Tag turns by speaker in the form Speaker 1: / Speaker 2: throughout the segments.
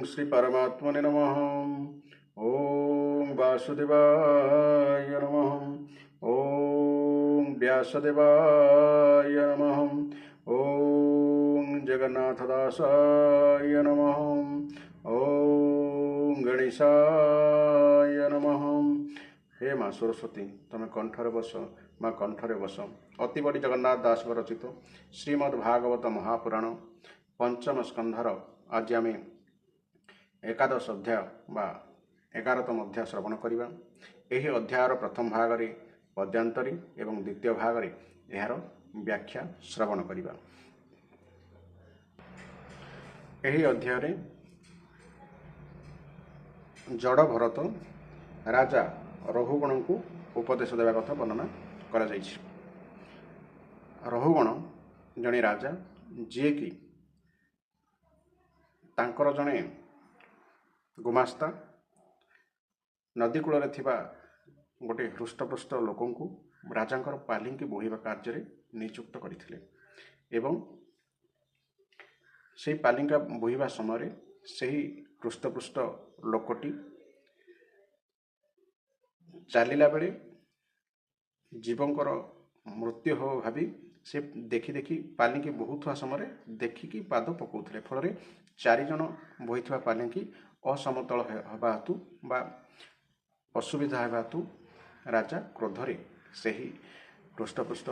Speaker 1: श्री परमात्मने नमः। ओम वासुदेवाय नमः। ओम व्यासदेवाय नमः। ओम जगन्नाथदासाय नमः। ओम गणेशाय नमः। हे माँ सरस्वती तमें कंठरे बस, माँ कंठरे बस। अति बड़ी जगन्नाथ दास रचित श्रीमद्भागवत महापुराण पंचम स्कंधर आज आम एकादश अध्याय बा 11तम अध्याय श्रवण करिबा। एही अध्यायर प्रथम भागरे पद्यांतरी एवं द्वितीय भागरे यार व्याख्या श्रवण करिबा। एही अध्याय जड़ भरत राजा रघुगण को उपदेश देवा कथा वर्णना करा जायछि। रघुगण जणे राजा जे कि तांकर जणे गुमास्ता नदी कूल थिबा गोटे हृष्टपुष्ट लोकंकु राजांकर पालिंकी बोहिबा कार्य नियुक्त करथिले एवं से पालिंका बोहिबा समय सही हृष्टपुष्ट लोकटी चलिला बेले जीवंकर मृत्यु हो भावी से देखी देखी पालिंकी बहुत समय देखिकी पाद पकाउथिले। फल चारिजण बोहिथिबा पालिंकी असमतल हवा हेतु बा असुविधा हेबा हेतु राजा क्रोधरे सही हृष्टपुष्ट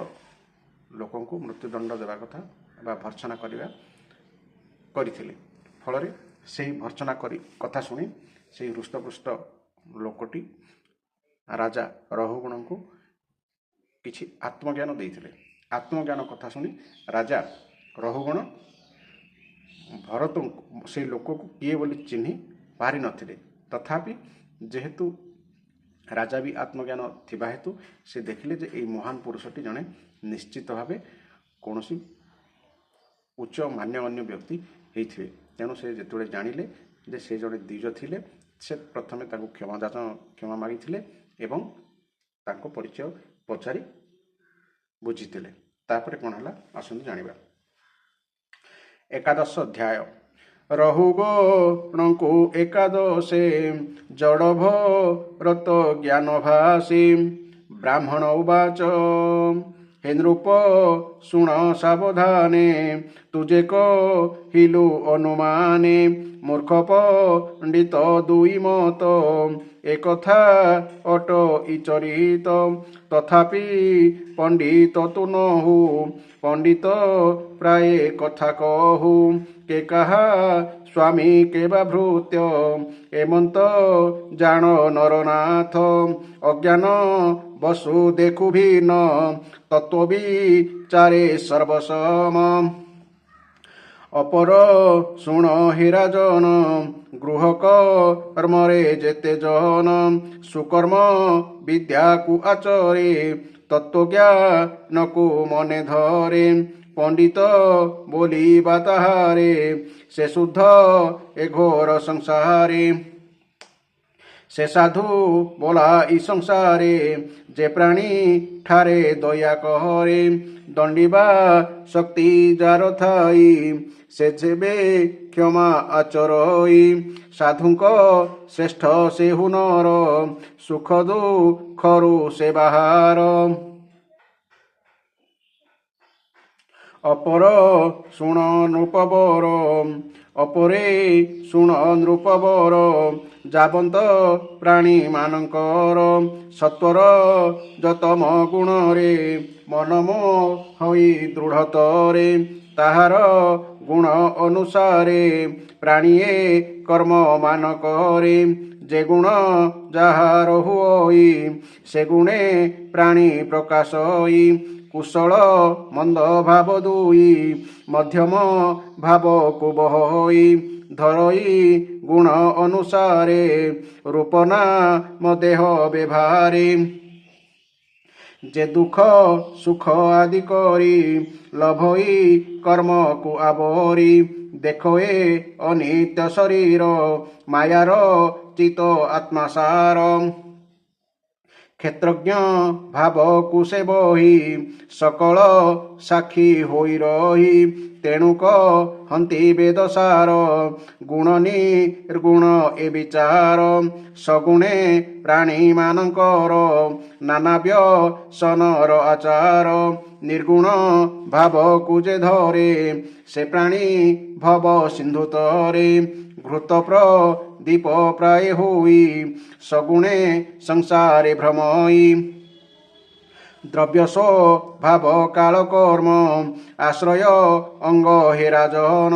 Speaker 1: लोकंकु मृत्युदंड देवा कथा बा भर्सना करथिले। फल से भर्सना कथा शुणी से हृष्टपुष्ट लोकटी राजा रघुगण को किछि आत्मज्ञान देइथिले। आत्मज्ञान कथा शुणी राजा रघुगण भरत से लोक को किए बोली चिन्हि पारि नथिले। तथापि जेहेतु राजा भी आत्मज्ञान थिबा हेतु से देखिले जे एई महान पुरुषटी जने निश्चित भावे कौनसी उच्च मान्यगण्य व्यक्ति हेइथिबे। तेणु से जेतुळे जानिले जे से जने द्विज थिले से प्रथमे ताको क्षमा मागिथिले एवं ताको परिचय पचारि बुझिथिले। तापर कोन हला आसंतु जानिबा। एकादश अध्याय रघुगण को एकादशे जड़ भरत ज्ञान भासी ब्राह्मण उवाच हे नृप शुण सावधाने तुझे कहिलु अनुमाने मूर्ख पंडित दुई मत एकथा अट इचरित तथापि पंडित तु नहु पंडित प्राय कथा कहु के कहा स्वामी के बा भृत्य एमंत जान नरनाथ अज्ञान बसु देखु भिन्न तत्व विचारे सर्वसम अपर शुण हे राजन गृह कर्मरे जेते जन सुकर्म विद्या को आचरे तत्वज्ञान को मने धरे पंडित बोली बाताहारे से शुद्ध ए घोर संसारे से साधु बोला ई संसारे जे प्राणी ठारे दया कहरे दंडिबा शक्ति जार थाई से जेबे क्षमा आचरई साधुक श्रेष्ठ से हुनर सुख दुखरु से बाहार अपर शुण नृपवर अपरे शुण नृपवर जाबंत प्राणी मानकर सत्वर जतम गुणरे मनमो होई दृढ़तरे ताहार गुण अनुसारे प्राणीए कर्म मान करे जे गुण जाहार हुई से गुणे प्राणी प्रकाशई कुशल मंद भाव दुई मध्यम भाव को बहई धरई गुण अनुसारे रूपना मदेह व्यवहारे जे दुख सुख आदि करी लभई कर्म को आवरी देखोए अनित्य शरीर मायार चित आत्मासार क्षेत्रज्ञ भाव कुशे बही सकल ସାକ୍ଷୀ ହୋଇ ରହି ତେଣୁ କହନ୍ତି ବେଦସାର ଗୁଣ ନିର୍ଗୁଣ ଏ ବିଚାର ସଗୁଣେ ପ୍ରାଣୀମାନଙ୍କର ନାନା ବ୍ୟସନର ଆଚାର ନିର୍ଗୁଣ ଭାବକୁ ଯେ ଧରେ ସେ ପ୍ରାଣୀ ଭବ ସିନ୍ଧୁ ତରେ ଘୃତ ପ୍ରଦୀପ ପ୍ରାୟ ହୋଇ ସଗୁଣେ ସଂସାରେ ଭ୍ରମଇ ଦ୍ରବ୍ୟ ସ୍ୱଭାବ କାଳ କର୍ମ ଆଶ୍ରୟ ଅଙ୍ଗ ହେ ରାଜନ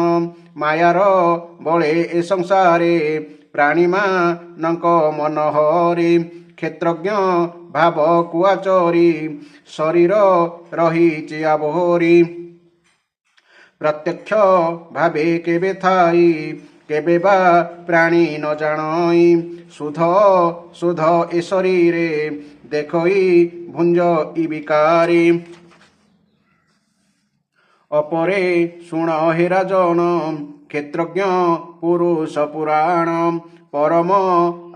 Speaker 1: ମାୟାର ବଳେ ଏ ସଂସାରେ ପ୍ରାଣୀମାନଙ୍କ ମନହରି କ୍ଷେତ୍ରଜ୍ଞ ଭାବକୁ ଆଚରି ଶରୀର ରହିଛି ଆବୋରି ପ୍ରତ୍ୟକ୍ଷ ଭାବେ କେବେ ଥାଇ କେବେ ବା ପ୍ରାଣୀ ନ ଜାଣଇ ସୁଧ ସୁଧ ଏ ଶରୀରେ ଦେଖଇ ଭୁଞ୍ଜ ଇ ବିକାରୀ ଅପରେ ଶୁଣ ହେ ରାଜନ କ୍ଷେତ୍ରଜ୍ଞ ପୁରୁଷ ପୁରାଣ ପରମ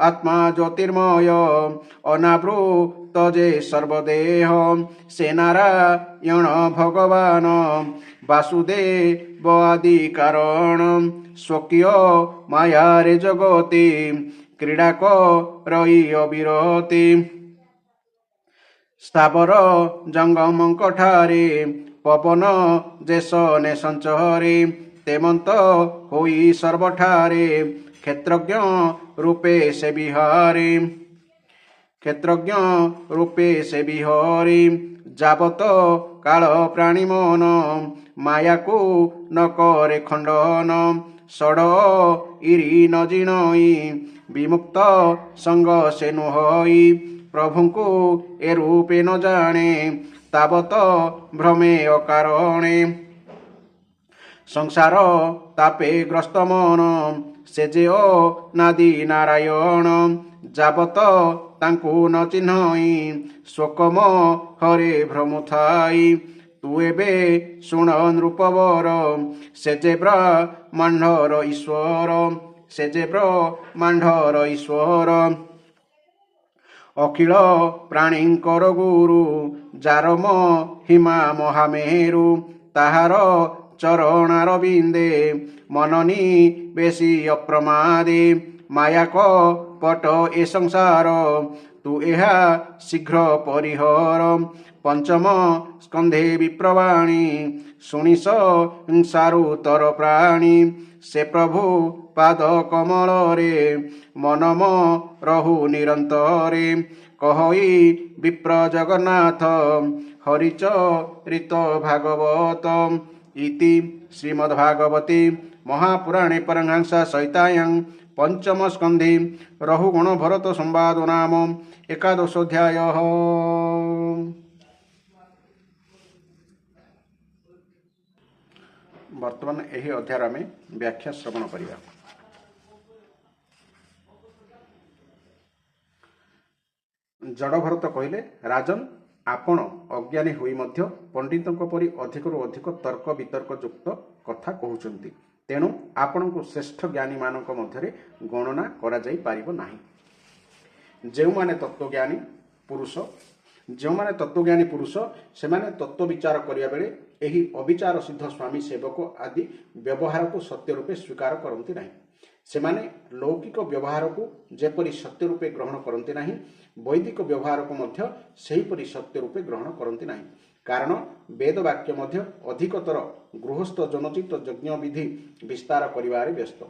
Speaker 1: ଆତ୍ମା ଜ୍ୟୋତିର୍ମୟ ଅନାବୃତ ଯେ ସର୍ବଦେହ ସେ ନାରାୟଣ ଭଗବାନ ବାସୁଦେବ ଆଦି କାରଣ ସ୍ୱକୀୟ ମାୟାରେ ଜଗତି କ୍ରୀଡ଼ା କରଇ ଅବିରତି ସ୍ଥାବର ଜଙ୍ଗମଙ୍କଠାରେ ପବନ ଯେସନେ ସଞ୍ଚରେ ତେମନ୍ତ ହୋଇ ସର୍ବଠାରେ କ୍ଷେତ୍ରଜ୍ଞ ରୂପେ ସେ ବିହାରେ କ୍ଷେତ୍ରଜ୍ଞ ରୂପେ ସେ ବିହରି ଯାବତ କାଳ ପ୍ରାଣୀ ମନ ମାୟାକୁ ନ କରେ ଖଣ୍ଡନ ଷଡ଼ ଇରି ନ ଜିଣଇ ବିମୁକ୍ତ ସଙ୍ଗ ସେ ନୁହଇ ପ୍ରଭୁଙ୍କୁ ଏ ରୂପେ ନ ଜାଣେ ତାବତ ଭ୍ରମେ ଅକାରଣେ ସଂସାର ତାପେ ଗ୍ରସ୍ତ ମନ ସେ ଯେ ନାଦି ନାରାୟଣ ଯାବତ ତାଙ୍କୁ ନ ଚିହ୍ନଇ ଶୋକମ ହରେ ଭ୍ରମ ଥାଇ ତୁ ଏବେ ଶୁଣ ନୃପବର ସେ ଯେ ବ୍ରହ୍ମାଣ୍ଡର ଈଶ୍ୱର ସେ ଯେ ବ୍ରହ୍ମାଣ୍ଡର ଈଶ୍ୱର ଅଖିଳ ପ୍ରାଣୀଙ୍କର ଗୁରୁ ଯାର ମହିମା ମହାମେରୁ ତାହାର ଚରଣାର ବିନ୍ଦେ ମନନି ବେଶୀ ଅପ୍ରମାଦେ ମାୟା କପଟ ଏ ସଂସାର ତୁ ଏହା ଶୀଘ୍ର ପରିହର ପଞ୍ଚମ ସ୍କନ୍ଧେ ବିପ୍ରବାଣୀ ଶୁଣିସ ହିଂସାରୁ ତର ପ୍ରାଣୀ ସେ ପ୍ରଭୁ ପାଦ କମଳରେ ମନମ ରହୁ ନିରନ୍ତରେ କହଇ ବିପ୍ର ଜଗନ୍ନାଥ ହରିଚରିତ ଭାଗବତ ଇତି ଶ୍ରୀମଦ୍ଭାଗବତେ ମହାପୁରାଣେ ପରମହଂସ ସହିତାୟାଂ ପଞ୍ଚମ ସ୍କନ୍ଧେ ରହୁଗୁଣ ଭରତ ସମ୍ବାଦ ନାମ ଏକାଦଶୋଧ୍ୟାୟ। ବର୍ତ୍ତମାନ ଏହି ଅଧ୍ୟାୟରେ ଆମେ ବ୍ୟାଖ୍ୟା ଶ୍ରବଣ କରିବା। ଜଡ଼ଭରତ କହିଲେ, ରାଜନ, ଆପଣ ଅଜ୍ଞାନୀ ହୋଇ ମଧ୍ୟ ପଣ୍ଡିତଙ୍କ ପରି ଅଧିକରୁ ଅଧିକ ତର୍କ ବିତର୍କ ଯୁକ୍ତ କଥା କହୁଛନ୍ତି। ତେଣୁ ଆପଣଙ୍କୁ ଶ୍ରେଷ୍ଠ ଜ୍ଞାନୀମାନଙ୍କ ମଧ୍ୟରେ ଗଣନା କରାଯାଇପାରିବ ନାହିଁ। ଯେଉଁମାନେ ତତ୍ତ୍ୱଜ୍ଞାନୀ ପୁରୁଷ ସେମାନେ ତତ୍ତ୍ୱ ବିଚାର କରିବା ବେଳେ ଏହି ଅବିଚାର ସିଦ୍ଧ ସ୍ୱାମୀ ସେବକ ଆଦି ବ୍ୟବହାରକୁ ସତ୍ୟ ରୂପେ ସ୍ୱୀକାର କରନ୍ତି ନାହିଁ। ସେମାନେ ଲୌକିକ ବ୍ୟବହାରକୁ ଯେପରି ସତ୍ୟ ରୂପେ ଗ୍ରହଣ କରନ୍ତି ନାହିଁ, ବୈଦିକ ବ୍ୟବହାରକୁ ମଧ୍ୟ ସେହିପରି ସତ୍ୟ ରୂପେ ଗ୍ରହଣ କରନ୍ତି ନାହିଁ। କାରଣ ବେଦ ବାକ୍ୟ ମଧ୍ୟ ଅଧିକତର ଗୃହସ୍ଥ ଜନଚିତ ଯଜ୍ଞ ବିଧି ବିସ୍ତାର କରିବାରେ ବ୍ୟସ୍ତ।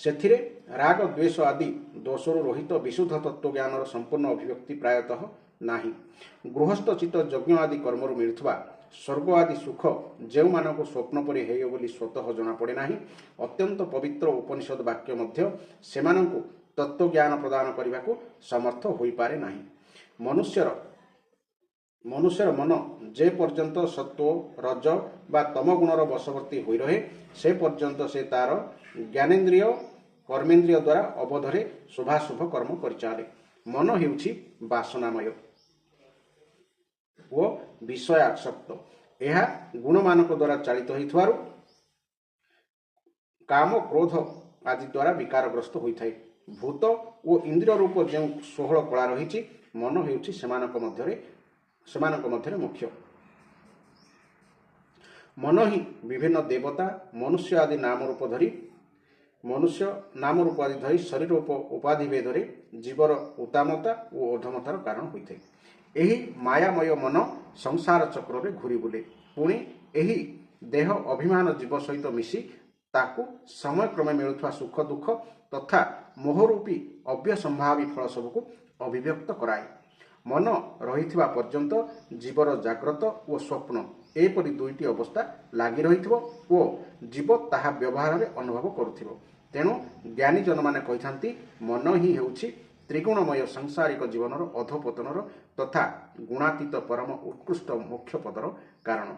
Speaker 1: ସେଥିରେ ରାଗ ଦ୍ୱେଷ ଆଦି ଦୋଷରୁ ରହିତ ବିଶୁଦ୍ଧ ତତ୍ତ୍ୱଜ୍ଞାନର ସମ୍ପୂର୍ଣ୍ଣ ଅଭିବ୍ୟକ୍ତି ପ୍ରାୟତଃ ନାହିଁ। ଗୃହସ୍ଥ ଚିତ୍ତ ଯଜ୍ଞ ଆଦି କର୍ମରୁ ମିଳୁଥିବା ସ୍ୱର୍ଗ ଆଦି ସୁଖ ଯେଉଁମାନଙ୍କୁ ସ୍ୱପ୍ନ ପରି ହେୟ ବୋଲି ସ୍ୱତଃ ଜଣାପଡ଼େ ନାହିଁ, ଅତ୍ୟନ୍ତ ପବିତ୍ର ଉପନିଷଦ ବାକ୍ୟ ମଧ୍ୟ ସେମାନଙ୍କୁ ତତ୍ତ୍ୱଜ୍ଞାନ ପ୍ରଦାନ କରିବାକୁ ସମର୍ଥ ହୋଇପାରେ ନାହିଁ। ମନୁଷ୍ୟର ମନ ଯେ ପର୍ଯ୍ୟନ୍ତ ସତ୍ତ୍ୱ ରଜ ବା ତମ ଗୁଣର ବଶବର୍ତ୍ତୀ ହୋଇ ରହେ, ସେ ପର୍ଯ୍ୟନ୍ତ ସେ ତାର ଜ୍ଞାନେନ୍ଦ୍ରିୟ କର୍ମେନ୍ଦ୍ରିୟ ଦ୍ୱାରା ଅବଧରେ ଶୁଭାଶୁଭ କର୍ମ କରିଚାଲେ। ମନ ହେଉଛି ବାସନାମୟ ଓ ବିଷୟାସକ୍ତ। ଏହା ଗୁଣମାନଙ୍କ ଦ୍ୱାରା ଚାଳିତ ହୋଇଥିବାରୁ କାମ କ୍ରୋଧ ଆଦି ଦ୍ୱାରା ବିକାରଗ୍ରସ୍ତ ହୋଇଥାଏ। ଭୂତ ଓ ଇନ୍ଦ୍ରିୟ ରୂପ ଯେଉଁ 16 କଳା ରହିଛି, ମନ ହେଉଛି ସେମାନଙ୍କ ମଧ୍ୟରେ ମୁଖ୍ୟ। मन ही विभिन्न देवता मनुष्य आदि नाम रूप धरी शरीर उपाधि भेदरे जीवर उत्तामता और अधमतार कारण होता है। यही मायामय मन संसार चक्र में घूरी बुले पुणी यही देह अभिमान जीव सहित मिसी ताकू समय क्रमे मिलुवा सुख दुख तथा मोहरूपी अव्यसंभावी फल सबको अभिव्यक्त कराए। मन रही पर्यंत जीवर जाग्रत और स्वप्न एपरी दुईटी अवस्था लगी रही जीव ताहा व्यवहार में अनुभव करुथिबो। तेणु ज्ञानी जन मैंने कही मन ही होउछि त्रिगुणमय सांसारिक जीवनर अधोपतनर तथा गुणातीत परम उत्कृष्ट मोक्ष पदर कारण।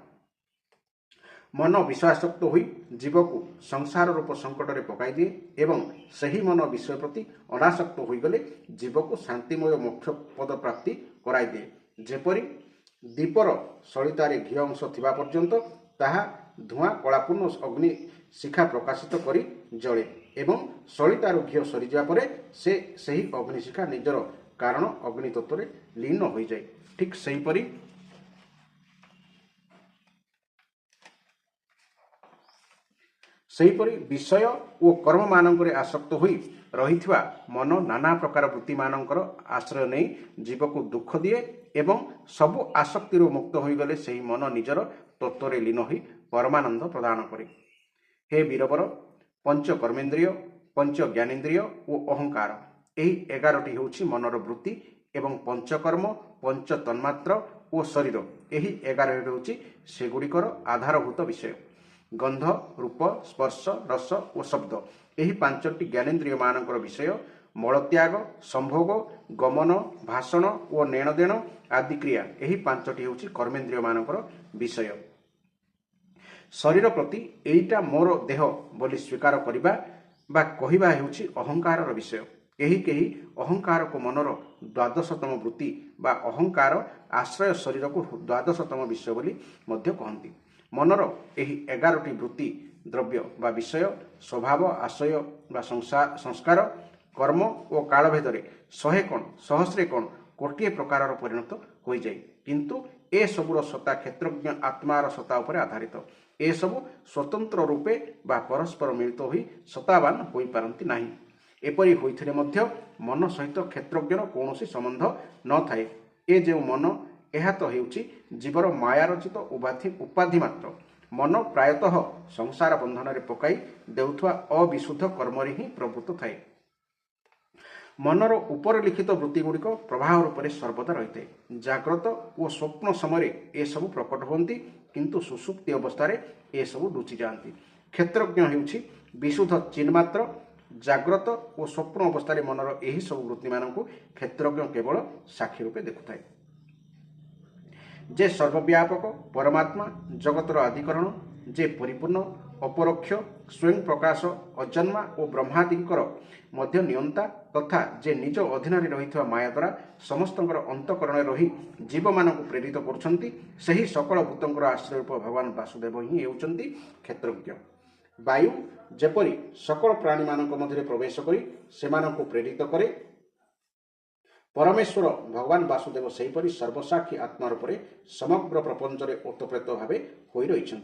Speaker 1: मन विषयासक्त हुई जीव को संसार रूप संकट में पकाई दिए एवं सही मन विषय प्रति अनासक्त होगले जीव को शांतिमय मोक्ष पद प्राप्ति कराई दिए। जेपरी दीपर सलितारे घी अंश थिबा पर्यंत ताहा धूआं कलापूर्ण अग्नि शिखा प्रकाशित करी जले एवं सलितार घी सरीजा परे से सही अग्निशिखा निजर कारण अग्नि तत्व में लीन हो जाए। ठीक सेहीपरि विषय और कर्म मानक आसक्त होई रहिथिबा मन नाना प्रकार वृत्ति मानकर आश्रय नहीं जीव को दुख दिए एवं सबु आसक्ति मुक्त होगले सही मन निजर तत्व लीन हो परमानंद प्रदान करे। हे वीरवर पंच कर्मेन्द्रिय पंच ज्ञानेन्द्रिय और अहंकार यही 11टी होउछि मनर वृत्ति एवं पंचकर्म पंच तन्मात्र और शरीर यही 11 होउछि सेगुड़िकर आधारभूत विषय। गंध रूप स्पर्श रस और शब्द यही 5टी ज्ञानेन्द्रिय मानकर विषय। मलत्याग संभोग गमन भाषण और नेणदेण आदि क्रिया यही 5टी होउछि कर्मेन्द्रिय मानकर विषय। शरीर प्रति एईटा मोर देह बोली स्वीकार करिबा बा कहिबा हेउछि अहंकार विषय। यही कही अहंकार को मनर 12तम वृत्ति बा अहंकार आश्रय शरीर को 12तम विषय बोली मध्य कहती। मनर यही 11टी वृत्ति द्रव्य बा विषय स्वभाव आशय बा संस्कार कर्म और काल भेदरे 100 कण सहस्रे कण कोटिए प्रकार परिणत हो जाए किंतु ए सबुर सत्ता क्षेत्रज्ञ आत्मार सत्ता उपर आधारित। ए सबु स्वतंत्र रूपे बा परस्पर मिलित होई सत्तावान होई पारंती नाही। एपरि होइथिले मध्य मन सहित क्षेत्रज्ञर कौनसी संबंध न थाए। ए जे मन एहा तो हेउछि जीवर मायारचित उपाधि मात्र। मन प्रायतः संसार बंधन रे पकाई देउथुआ अविशुद्ध कर्म रे ही प्रवृत्त थाए। मनर उपर लिखित वृत्ति गुड़िक प्रभाव रूप से सर्वदा रही है। जाग्रत और स्वप्न समय ए सबु प्रकट होती किंतु सुसुप्ति अवस्था ए सबु लुचि जाती। क्षेत्रज्ञ हेउछि विशुद्ध चिन्मात्र। जाग्रत और स्वप्न अवस्था मनर यही सब वृत्ति मान क्षेत्रज्ञ केवल साक्षी रूपे देखुए। जे सर्वव्यापक परमात्मा जगतर आदिकरण जे परिपूर्ण अपरोक्ष स्वयं प्रकाश अजन्मा और ब्रह्मादिकर मध्य नियंता तथा जे निज अधीन रही माया द्वारा समस्त अंतकरण रही जीव मान प्रेरित करुछंती सही सकल भूतंकर आश्रय रूप भगवान वासुदेव ही हेउछंती क्षेत्रज्ञ। वायु जेपरी सकल प्राणी मानक मध्य प्रवेश करी सेमानंकु प्रेरित करे परमेश्वर भगवान वासुदेव सेहीपरि सर्वसाक्षी आत्मा रूप समग्र प्रपंच ओतप्रेत भाव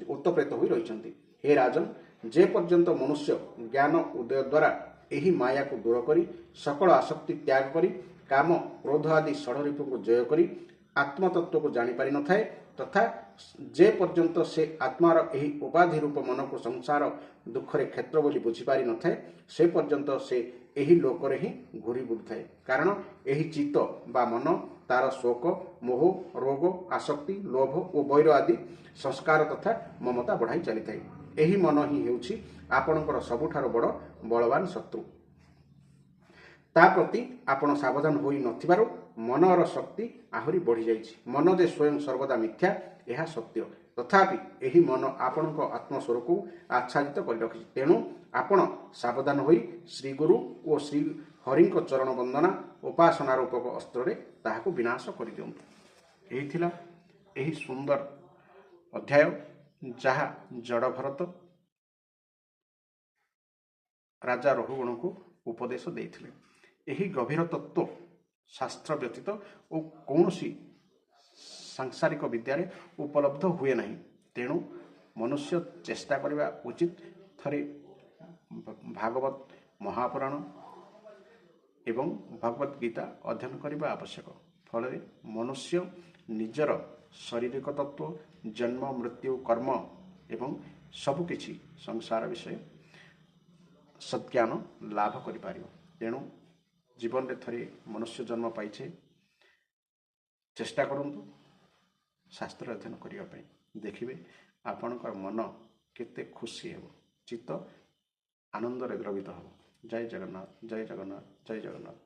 Speaker 1: ओतप्रेत हो रही। हे राजन जे पर्यंत मनुष्य ज्ञान उदय द्वारा यही माया को दूर करी सकल आसक्ति त्याग करी काम क्रोध आदि षड़रिपु को जय करी आत्मतत्व को जानीपारि न थाए तथा जे पर्यंत से आत्मार यही उपाधि रूप मन को संसार दुखरे क्षेत्र बोली बुझीपारि न थाए से पर्यंत से यही लोकरे ही घूरी बुलुଥାଏ। कारण यही चित्त बा मन तार शोक मोह रोग आसक्ति लोभ और वैर आदि संस्कार तथा ममता बढ़ाई चली थाए। यही मन ही हेउछि आपणकर सबुठार बड़ बलवान शत्रु। ता प्रति आपण सावधान होई नथिबारु मनर शक्ति आहुरी बढ़ी जाइछि। मन जे स्वयं सर्वदा मिथ्या यह सत्य तथापि यही मन आपणक आत्मस्वरूप को आच्छादित कर रखिछि। तेणु आपण सावधान होई श्री गुरु और श्री हरिंक चरण वंदना उपासना रूपक अस्त्र ताहाको विनाश कर दियंतु। यही थिला यही सुंदर अध्याय जहा जड़ भरत राजा रघुगण को उपदेश देथिले। यही गभीर तत्व शास्त्र व्यतीत और कौन सांसारिक विद्यारे उपलब्ध हुए नहीं। तेणु मनुष्य चेष्टा करवा उचित थरे भागवत महापुराण एवं भगवत गीता अध्ययन करने आवश्यक। फल मनुष्य निजर शारीरिक तत्व जन्म मृत्यु कर्म एवं सबकिछि संसार विषय सज्ञान लाभ कर। तेणु जीवन में थरे मनुष्य जन्म पाइछे, चेष्टा करंतु शास्त्र अध्ययन करने। देखिए आपणकर मन केते खुशी हो, चित्त आनंद द्रवित हो। जय जगन्नाथ, जय जगन्नाथ, जय जगन्नाथ।